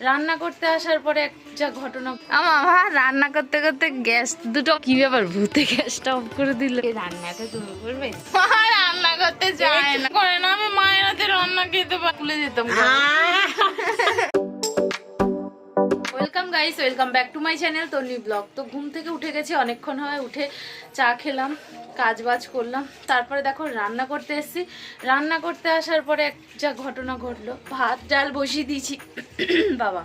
রান্না করতে আসার পরে যা ঘটনা আমার রান্না করতে করতে গ্যাস দুটো কি ব্যাপার ভূতে গ্যাসটা অফ করে দিল। রান্নাটা তুমি করবে? রান্না করতে যায় না করে না, আমি মায়ের হাতে রান্না খেতে ভুলে যেতাম। Welcome guys, welcome back to my channel Tonni blog. তো ঘুম থেকে উঠে গেছি, অনেকক্ষণ হয়, উঠে চা খেলাম, কাজ বাজ করলাম, তারপরে দেখো রান্না করতে এসেছি। রান্না করতে আসার পরে যা ঘটনা ঘটলো, ভাত ডাল বসিয়ে দিয়েছি বাবা,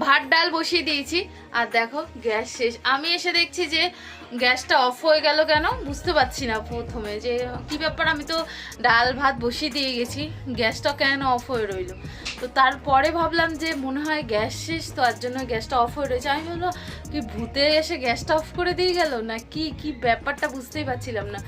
ভাত ডাল বসিয়ে দিয়েছি আর দেখো গ্যাস শেষ। আমি এসে দেখছি যে গ্যাসটা অফ হয়ে গেল, কেন বুঝতে পারছি না প্রথমে যে কি ব্যাপার। আমি তো ডাল ভাত বসিয়ে দিয়ে গেছি, গ্যাসটা কেন অফ হয়ে রইলো। তো তারপরে ভাবলাম যে মনে হয় গ্যাস শেষ, তো তার জন্য গ্যাসটা অফ হয়ে রয়েছে। আমি বললো কি ভূতে এসে গ্যাসটা অফ করে দিয়ে গেল না কি, কি ব্যাপারটা বুঝতেই পারছিলাম না।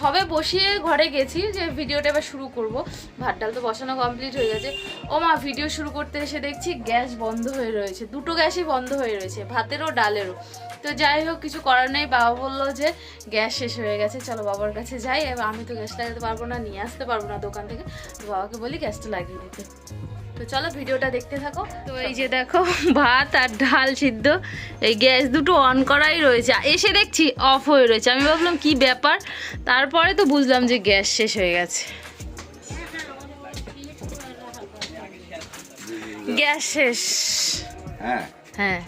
সবে বসিয়ে ঘরে গেছি যে ভিডিওটা এবার শুরু করব। ভাত ডাল তো বসানো কমপ্লিট হয়ে গেছে। ও মা, ভিডিও শুরু করতে এসে দেখছি গ্যাস বন্ধ হয়ে রয়েছে, দুটো গ্যাসই বন্ধ হয়ে রয়েছে, ভাতেরও ডালেরও। তো যাই হোক, কিছু করার নেই। বাবা বললো যে গ্যাস শেষ হয়ে গেছে, চলো বাবার কাছে যাই। আমি তো গ্যাস লাগাতে পারবো না, নিয়ে আসতে পারবো না দোকান থেকে, তো বাবাকে বলি গ্যাসটা লাগিয়ে দিতে। তো চলো ভিডিওটা দেখতে থাকো। তো এই যে দেখো ভাত আর ডাল সিদ্ধ, এই গ্যাস দুটো অন করাই রয়েছে, এসে দেখছি অফ হয়ে রয়েছে। আমি ভাবলাম কি ব্যাপার, তারপরে তো বুঝলাম যে গ্যাস শেষ হয়ে গেছে। গ্যাস শেষ। হ্যাঁ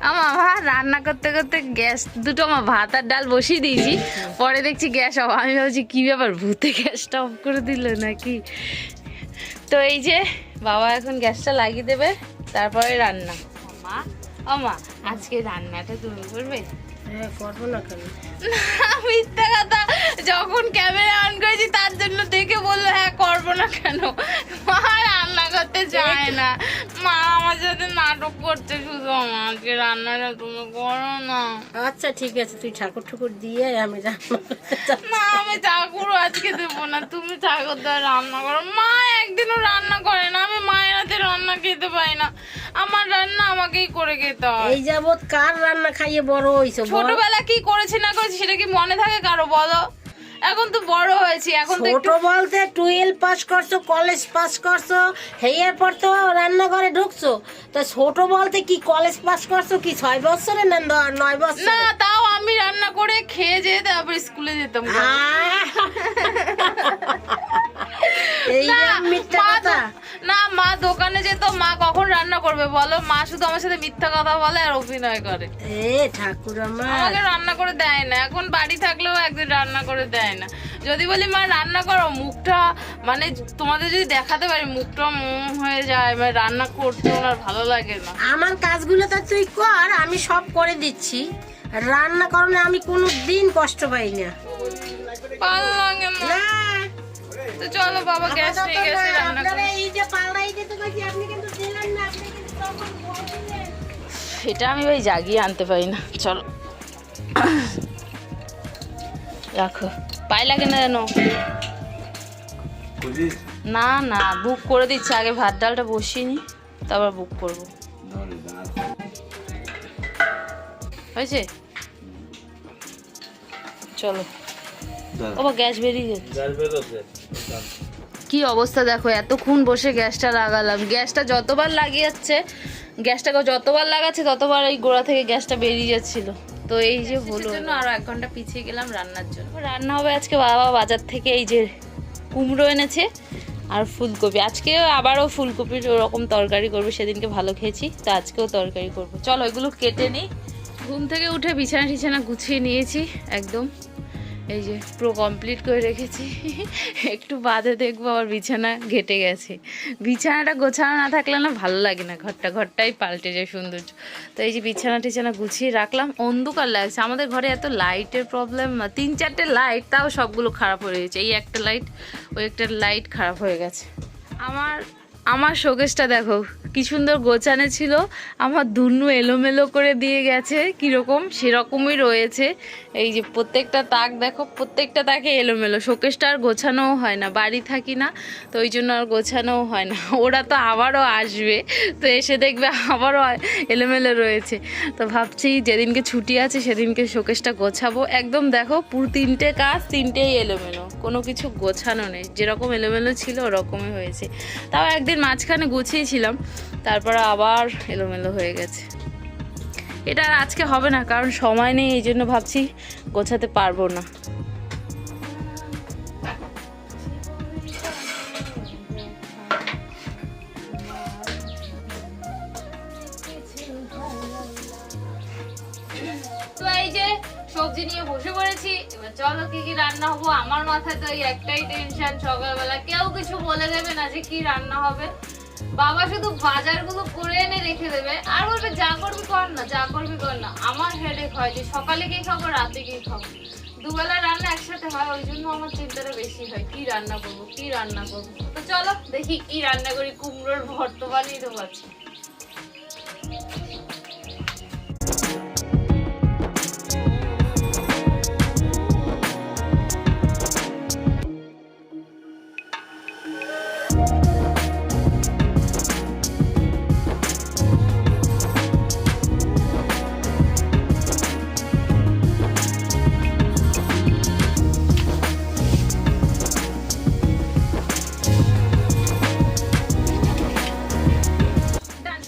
আমার রান্না করতে করতে গ্যাস দুটো আমার ভাত আর ডাল বসিয়ে দিয়েছি, পরে দেখছি গ্যাস অফ। আমি ভাবছি কি ব্যাপার, ভূতে গ্যাসটা অফ করে দিল নাকি। তো এই যে বাবা এখন গ্যাসটা লাগিয়ে দেবে, তারপরে রান্না। মা, ও মা, আজকে রান্নাটা তুমি করবে? হ্যাঁ, করবো না কেন? মিথ্যা কথা, যখন ক্যামেরা অন করেছি তার জন্য দেখে বললো হ্যাঁ করবো না কেন। মা রান্না করতে চায় না, মা আমার সাথে নাটক করতে শুধু। আজকে রান্নাটা তুমি করো না। আচ্ছা ঠিক আছে, তুই ঠাকুর ঠাকুর দিয়ে আমি রান্না করতে চাই। না, আমি ঠাকুর আজকে দেবো না, তুমি ঠাকুর দিয়ে রান্না করো। মা একদিনও রান্না করে না, আমি মায়ের হাতে রান্না খেতে পাই না, আমার রান্না আমাকেই করে খেতে হয়। এই যাবৎ কার রান্না খাইয়ে বড় হইছো? ছোটবেলা কি করেছি না করেছি সেটা কি মনে থাকে কারো, বলো? এখন তো বড় হয়েছি, এখন তো ছোট বলতে 12 পাস করছো, কলেজ পাস করছো, হেয়ার পর তো রান্নাঘরে ঢুকছো। তা ছোট বলতে কি কলেজ পাস করছো কি 6 বছরে না 9 বছর? না, তাও আমি রান্না করে খেয়ে যেয়ে তারপর স্কুলে যেতাম। এই যে মিথ্যা কথা। না, মা দোকানে যেত, মা কখন রান্না করবে বলো? মা শুধু আমার সাথে মিথ্যা কথা বলে আর অভিনয় করে। ঠাকুর আমার আমাকে রান্না করে দেয় না, এখন বাড়ি থাকলেও একদিন রান্না করে দেয় না। যদি বলি মা রান্না করো, মুখটা মানে তোমাদের যদি দেখাতে পারি মুখটা হয়ে যায়, মানে রান্না করতে ওনার ভালো লাগে না। আমার কাজগুলো তো তুই কর, আমি সব করে দিচ্ছি। রান্না করলে আমি কোনো দিন কষ্ট পাই না। ভালো লাগে না। তো চলো বাবা গ্যাস নিয়ে গেছে, রান্না করে। সেটা আমি ভাই জাগিয়ে আনতে পারি না। চলো রাখো, পায়ে লাগে না জানো? না না, বুক করে দিচ্ছি, আগে ভাত ডালটা বসিয়ে নি, তারপর বুক করবো। হয়েছে? চলো। ও গ্যাস বেরিয়ে যাচ্ছে। কি অবস্থা দেখো, এতক্ষণ বসে গ্যাসটা লাগালাম, গ্যাসটা যতবার লাগিয়েছে, গ্যাসটাকে যতবার লাগাচ্ছে ততবার এই গোড়া থেকে গ্যাসটা বেরিয়ে যাচ্ছিল। তো এই যে হলো, আরো 1 ঘন্টা পিছিয়ে গেলাম রান্নার জন্য। রান্না হবে আজকে, বাবা বাজার থেকে এই যে কুমড়ো এনেছে আর ফুলকপি। আজকে আবারও ফুলকপির ওরকম তরকারি করবে, সেদিনকে ভালো খেয়েছি, তো আজকেও তরকারি করবো। চলো এগুলো কেটে নিই। ঘুম থেকে উঠে বিছানা টিছানা গুছিয়ে নিয়েছি একদম, এই যে পুরো কমপ্লিট করে রেখেছি। একটু বাদে দেখবো আবার বিছানা ঘেটে গেছে। বিছানাটা গোছানো না থাকলে না ভালো লাগে না, ঘরটাই পাল্টে যায় সৌন্দর্য। তো এই যে বিছানা টিছানা গুছিয়ে রাখলাম। অন্ধকার লাগছে, আমাদের ঘরে এত লাইটের প্রবলেম, 3-4টে লাইট, তাও সবগুলো খারাপ হয়ে গেছে। এই একটা লাইট, ওই একটা লাইট খারাপ হয়ে গেছে। আমার শোকেসটা দেখো কি সুন্দর গোছানো ছিল, আমার দুনু এলোমেলো করে দিয়ে গেছে, কীরকম সেরকমই রয়েছে। এই যে প্রত্যেকটা তাক দেখো, প্রত্যেকটা তাকে এলোমেলো। শোকেসটা আর গোছানোও হয় না, বাড়ি থাকি না তো ওই জন্য আর গোছানোও হয় না। ওরা তো আবারও আসবে, তো এসে দেখবে আবারও এলোমেলো রয়েছে। তো ভাবছি যেদিনকে ছুটি আছে সেদিনকে শোকেসটা গোছাবো। একদম দেখো পুরো 3টে কাজ, 3টেই এলোমেলো, কোনো কিছু গোছানো নেই, যেরকম এলোমেলো ছিল ওরকমই হয়েছে। তাও একদিন কয়েকদিন মাঝখানে গুছিয়েছিলাম, তারপর আবার এলোমেলো হয়ে গেছে। এটা আর আজকে হবে না, কারণ সময় নেই, এই জন্য ভাবছি গোছাতে পারবো না। তো এই যে সবজি নিয়ে বসে পড়েছি, এবার চলো কি কি রান্না হবো। আমার মাথায় তো এই একটাই টেনশন, সকালবেলা কেউ কিছু বলে দেবে না যে কি রান্না হবে। বাবা শুধু বাজারগুলো করে এনে রেখে দেবে আর বলবে যা করবি কর না, যা করবি কর না। আমার হেডেক হয় যে সকালে কি খাবো, রাতে কি খাবো, দুবেলা রান্না একসাথে হয়, ওই জন্য আমার চিন্তাটা বেশি হয় কি রান্না করবো, কি রান্না করবো। তো চলো দেখি কি রান্না করি, কুমড়োর ভর্ত বানিয়ে দেবো আজকে।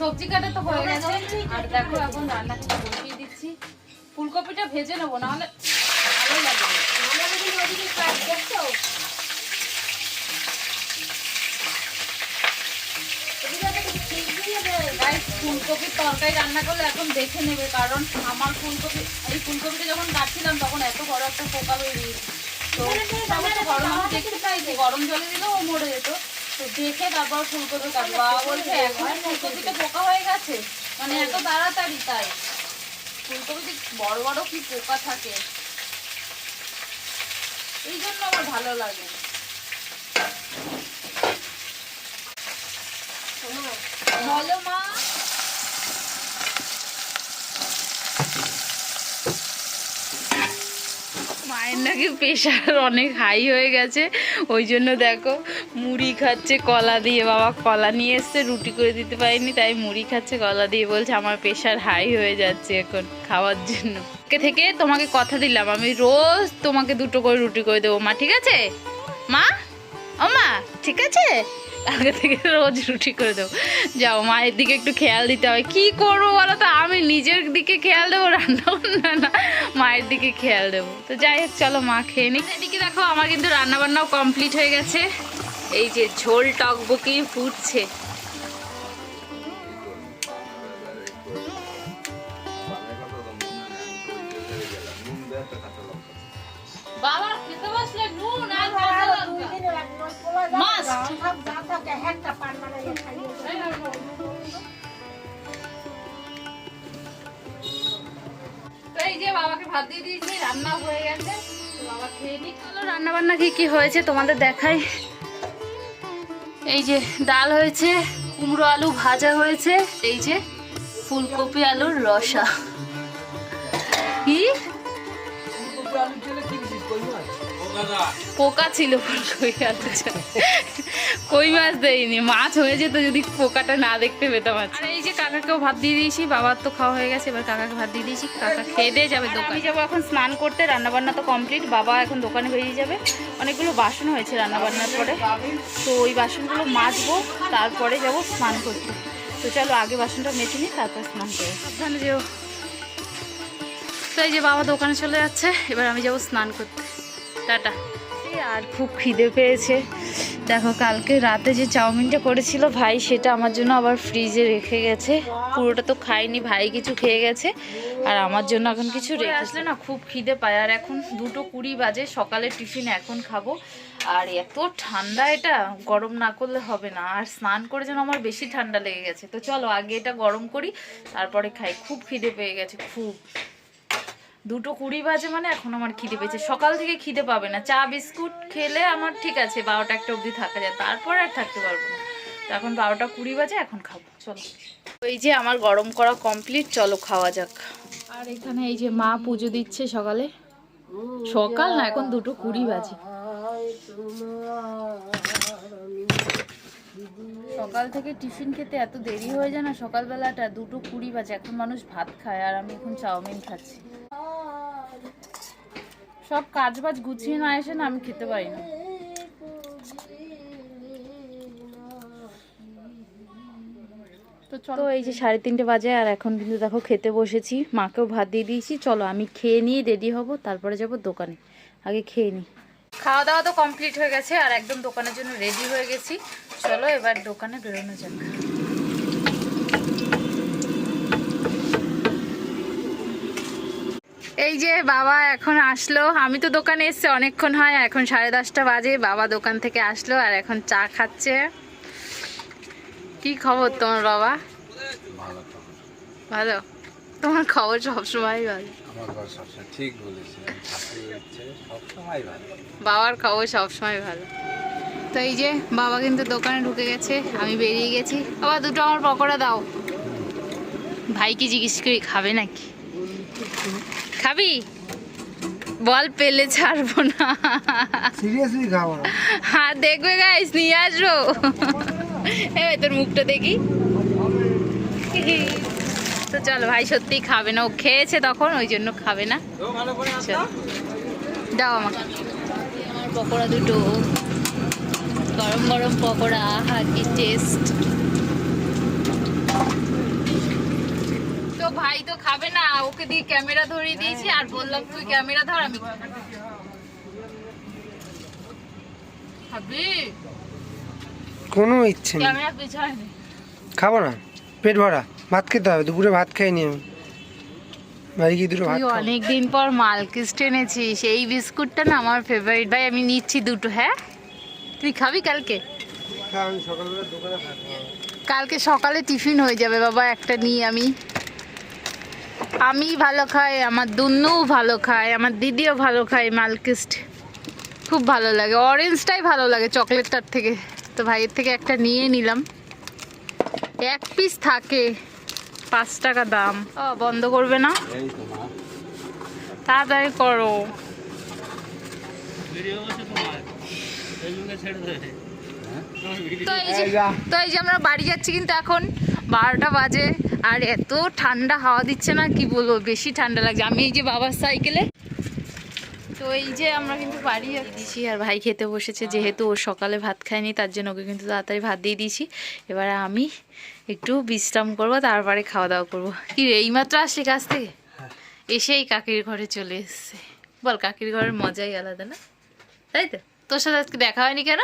সবজি কাটা তো হয়ে গেছে, আর দেখো এখন রান্না খেতে বসিয়ে দিচ্ছি। ফুলকপিটা ভেজে নেবো, নাহলে ভালো লাগবে। ফুলকপির তরকারি রান্না করলে এখন দেখে নেবে, কারণ আমার এই ফুলকপিটা যখন কাটছিলাম তখন এত বড় একটা পোকা বেরিয়েছে। তো গরম আমি দেখতে পাইছি, গরম জলে দিলেও ও মরে যেত। তো দেখে তারপর ফুলকপি কাটবো। বাবা বলছে এখন ফুলকপিতে পোকা হয়ে গেছে, মানে এত তাড়াতাড়ি, তাই ফুলকপিতে বড় বড় কি পোকা থাকে, এই জন্য আমার ভালো লাগে। বলো মা। মায়ের নাকি প্রেশার অনেক হাই হয়ে গেছে, ওই জন্য দেখো মুড়ি খাচ্ছে কলা দিয়ে। বাবা কলা নিয়ে এসছে, রুটি করে দিতে পারিনি, তাই মুড়ি খাচ্ছে কলা দিয়ে। বলছে আমার প্রেশার হাই হয়ে যাচ্ছে এখন খাওয়ার জন্য। থেকে তোমাকে কথা দিলাম আমি রোজ তোমাকে 2টো করে রুটি করে দেবো মা, ঠিক আছে মা? ও মা ঠিক আছে, আগে থেকে রোজ রুটি করে দেবো। যাও, মায়ের দিকে একটু খেয়াল দিতে হবে। কি করবো বলো তো, আমি নিজের দিকে খেয়াল দেবো, রান্না বান্না না, মায়ের দিকে খেয়াল দেবো। তো যাই হোক চলো মা খেয়ে নিক। এদিকে দেখো আমার কিন্তু রান্না বান্নাও কমপ্লিট হয়ে গেছে। এই যে ঝোল টকবকি ফুটছে। বাবা খেতে বসলে নুন আর কাঁচা লঙ্কা মাছ। তো এই যে বাবাকে ভাত দিয়ে দিয়েছি, রান্না হয়ে গেছে, বাবা খেয়ে নিক। চলো রান্না বান্না কি কি হয়েছে তোমাদের দেখাই। এই যে ডাল হয়েছে, কুমড়ো আলু ভাজা হয়েছে, এই যে ফুলকপি আলুর রসা। কি পোকা ছিল ফুলকপি আলু, কই মাছ দেয়নি, মাছ হয়ে যেত যদি পোকাটা না দেখতে পেতাম। আর এই যে কাকাকেও ভাত দিয়ে দিয়েছি, বাবার তো খাওয়া হয়ে গেছে, এবার কাকাকে ভাত দিয়ে দিয়েছি, কাকা খেয়ে দিয়ে যাবে দোকানে। আমি যাবো এখন স্নান করতে, রান্নাবান্না তো কমপ্লিট, বাবা এখন দোকানে বেরিয়ে যাবে। অনেকগুলো বাসন হয়েছে রান্নাবান্নার পরে, তো ওই বাসনগুলো মাজবো, তারপরে যাব স্নান করতে। তো চলো আগে বাসনটা মেজে নিই, তারপর স্নান করবো। সাবধানে যেও। তো এই যে বাবা দোকানে চলে যাচ্ছে, এবার আমি যাবো স্নান করতে। টাটা। আর খুব খিদে পেয়েছে, দেখো কালকে রাতে যে চাউমিনটা করেছিল ভাই, সেটা আমার জন্য আবার ফ্রিজে রেখে গেছে। পুরোটা তো খাইনি, ভাই কিছু খেয়ে গেছে, আর আমার জন্য এখন কিছু রেখে আসলে না খুব খিদে পায়। আর এখন 2:20 বাজে, সকালের টিফিন এখন খাবো। আর এত ঠান্ডা, এটা গরম না করলে হবে না। আর স্নান করে যেন আমার বেশি ঠান্ডা লেগে গেছে। তো চলো আগে এটা গরম করি, তারপরে খাই। খুব খিদে পেয়ে গেছে, খুব। 2:20 বাজে মানে এখন আমার খিদে পেয়েছে। সকাল থেকে খিদে পাবে না, চা বিস্কুট খেলে আমার ঠিক আছে 12টা-1টা অবধি থাকা যায়, তারপর আর থাকতে পারবো না। তো এখন 12:20 বাজে, এখন খাবো চলো। এই যে আমার গরম করা কমপ্লিট, চলো খাওয়া যাক। আর এখানে এই যে মা পুজো দিচ্ছে সকালে, সকাল না এখন 2:20 বাজে। সকাল থেকে টিফিন খেতে এত দেরি হয়ে যায় না, সকালবেলাটা 2:20 বাজে, এখন মানুষ ভাত খায়, আর আমি এখন চাউমিন খাচ্ছি। সব কাজ বাজ গুছিয়ে না এসে না আমি খেতে পারি না। তো এই যে 3:30 বাজে আর এখন কিন্তু দেখো খেতে বসেছি, মাকেও ভাত দিয়ে দিয়েছি। চলো আমি খেয়ে নিয়ে রেডি হব, তারপরে যাব দোকানে। আগে খেয়ে নিই। খাওয়া দাওয়া তো কমপ্লিট হয়ে গেছে আর একদম দোকানের জন্য রেডি হয়ে গেছি। চলো এবার দোকানে বেরোনো যাক। এই যে বাবা এখন আসলো, আমি তো দোকানে এসছি অনেকক্ষণ হয়, এখন 10:30 বাজে। বাবা দোকান থেকে আসলো আর এখন চা খাচ্ছে। কি খবর তোমার বাবা? ভালো? তোমার খবর সবসময় ভালো। ঠিক বলেছিলেন, সবসময় ভালো। বাবার খবর সবসময় ভালো। তো এই যে বাবা কিন্তু দোকানে ঢুকে গেছে, আমি বেরিয়ে গেছি। বাবা দুটো আমার পকোড়া দাও। ভাইকে জিজ্ঞেস করি খাবে নাকি। খাবি? বল পেলে ছাড়বো না। সিরিয়াসলি খাবো না। হ্যাঁ দেখবে গাইস, নিয়ে আসবো। এই তোর মুখটা দেখি। তো চলো, ভাই সত্যিই খাবে না, ও খেয়েছে তখন, ওই জন্য খাবে না। চলো দাও আমাকে আমার পকোড়া দুটো, গরম গরম পকোড়া। হ্যাঁ কি টেস্ট। তো ভাই তো খাবে না, ওকে দিয়ে ক্যামেরা ধরিয়ে দিয়েছি আর বললাম তুই ক্যামেরা ধর, আমি খাবি? কোনো ইচ্ছে নেই, ক্যামেরা পিছনে খাবো না, পেট ভরা। ভাত খেতে হবে, দুপুরে ভাত খাইনি আমি, বাড়ি গিয়ে দুটো ভাত তুই খাবো। অনেকদিন পর মালকিস্ট এনেছিস, এই বিস্কুটটা না আমার ফেভারিট। ভাই আমি নিচ্ছি দুটো। হ্যাঁ তুই খাবি কালকে? আমি সকালবেলা দোকানে থাকবো। কালকে সকালে টিফিন হয়ে যাবে বাবা, একটা নিয়ে আমি ভালো খাই, আমার দুন্নুও ভালো খায়, আমার দিদিও ভালো খায় মালকিস্ট, খুব ভালো লাগে। অরেঞ্জটাই ভালো লাগে চকলেটটার থেকে। তো ভাইয়ের থেকে একটা নিয়ে নিলাম, 1 পিস থাকে, 5 টাকা দাম। বন্ধ করবে না? তাড়াতাড়ি করো। তো এই যে আমরা বাড়ি যাচ্ছি কিন্তু এখন 12টা বাজে আর এত ঠান্ডা হাওয়া দিচ্ছে না, কি বলবো, বেশি ঠান্ডা লাগছে। আমি এই যে বাবার সাইকেলে। তো এই যে আমরা কিন্তু বাড়ি যাচ্ছি আর ভাই খেতে বসেছে, যেহেতু ও সকালে ভাত খায়নি তার জন্য ওকে কিন্তু তাড়াতাড়ি ভাত দিয়ে দিয়েছি। এবারে আমি একটু বিশ্রাম করব, তারপরে খাওয়া দাওয়া করবো। কি রে, এইমাত্র আসলি কাছ থেকে? এসেই কাকির ঘরে চলে এসছে। বল, কাকির ঘরের মজাই আলাদা না, তাই তো? তোর সাথে আজকে দেখা হয়নি কেন?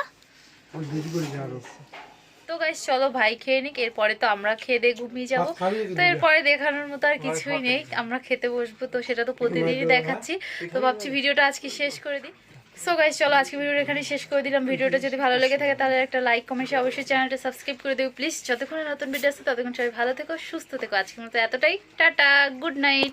তো গাইস চলো ভাই খেয়ে নিক, এরপরে তো আমরা খেয়ে দিয়ে ঘুমিয়ে যাবো। তো এরপরে দেখানোর মতো আর কিছুই নেই, আমরা খেতে বসবো, তো সেটা তো প্রতিদিনই দেখাচ্ছি। তো ভাবছি ভিডিওটা আজকে শেষ করে দিই। সো গাইস চলো আজকে ভিডিওটা এখানে শেষ করে দিলাম। ভিডিওটা যদি ভালো লেগে থাকে তাহলে একটা লাইক কমেন্ট, অবশ্যই চ্যানেলটা সাবস্ক্রাইব করে দেবো প্লিজ। যতক্ষণ নতুন ভিডিও আসছে ততক্ষণ সবাই ভালো থেকো, সুস্থ থেকো। আজকের মতো এতটাই, টাটা, গুড নাইট।